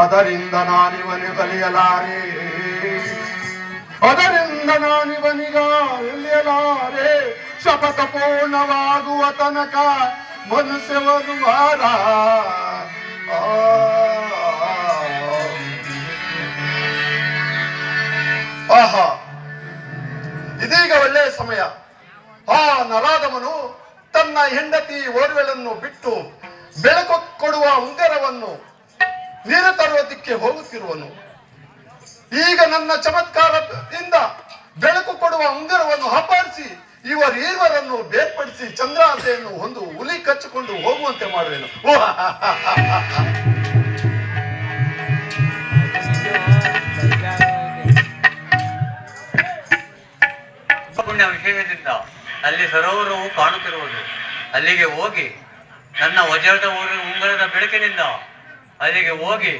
ಅದರಿಂದ ನಾನಿವನು ಕಲಿಯಲಾರೆ, ಅದರಿಂದ ನಾನಿವನಿಗ ಇಳಿಯಲಾರೆ. ಶಪಥ ಪೂರ್ಣವಾಗುವ ತನಕ ಮನುಷ್ಯವರು ವಾರ. ಆಹಾ, ಇದೀಗ ಒಳ್ಳೆಯ ಸಮಯ. ಆ ನರಾಧಮನು ತನ್ನ ಹೆಂಡತಿ ಓರ್ವೆಳನ್ನು ಬಿಟ್ಟು ಬೆಳಕು ಕೊಡುವ ಉಂಗುರವನ್ನು ನೀರು ತರುವುದಕ್ಕೆ ಹೋಗುತ್ತಿರುವನು. ಈಗ ನನ್ನ ಚಮತ್ಕಾರದಿಂದ ಬೆಳಕು ಕೊಡುವ ಉಂಗುರವನ್ನು ಅಪಹರಿಸಿ ಇವರೀರ್ವರನ್ನು ಬೇರ್ಪಡಿಸಿ ಚಂದ್ರಾಸೆಯನ್ನು ಒಂದು ಹುಲಿ ಕಚ್ಚಿಕೊಂಡು ಹೋಗುವಂತೆ ಮಾಡುವೆನು. ಪುಣ್ಯ ವಿಷಯದಿಂದ ಅಲ್ಲಿ ಸರೋವರವು ಕಾಣುತ್ತಿರುವುದು. ಅಲ್ಲಿಗೆ ಹೋಗಿ ನನ್ನ ವಜ್ರದ ಉಂಗುರದ ಬೆಳಕಿನಿಂದ ಅಲ್ಲಿಗೆ ಹೋಗಿ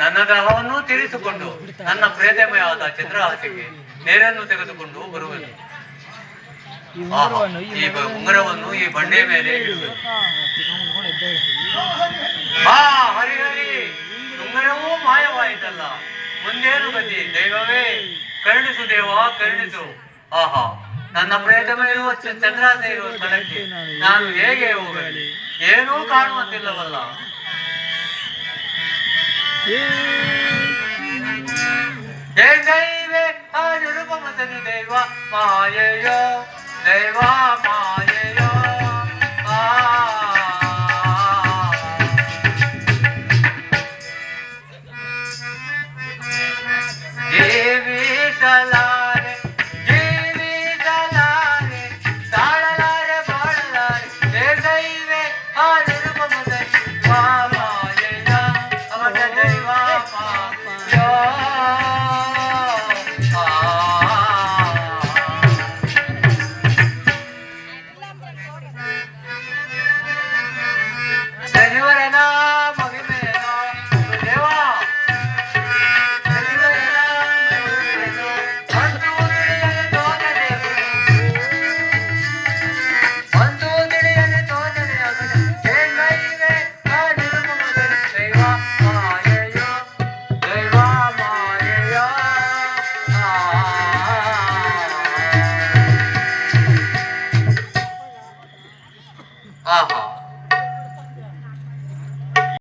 ನನ್ನ ದೇಹವನ್ನು ತೀರಿಸಿಕೊಂಡು ನನ್ನ ಪ್ರೇತಮಯಾದ ಚಂದ್ರಹಾಸಿಗೆ ನೀರನ್ನು ತೆಗೆದುಕೊಂಡು ಬರುವೆನು. ಈ ಉಂಗುರವನ್ನು ಈ ಬಂಡೆಯ ಮೇಲೆ ಇಡುವೆ. ಹರಿಹರಿ, ಉಂಗುರವೂ ಮಾಯವಾಯಿತಲ್ಲ, ಮುಂದೇನು ಗತಿ? ದೈವವೇ ಕರುಣಿಸು, ದೇವ ಕರುಣಿಸು. ಆಹಾ, ನನ್ನ ಪ್ರೇತಮ ಇರುವ ಚಂದ್ರಾಸೆ ಇರುವ ಸ್ಥಳಕ್ಕೆ ನಾನು ಹೇಗೆ ಹೋಗಲಿ? ಏನೂ ಕಾಣುವಂತಿಲ್ಲವಲ್ಲ. ದೈವೇ ಆ ನಿರುಪಮತನು ದೈವ ಮಾಯೆಯೋ, ದೈವ ಮಾಯೆಯೋ.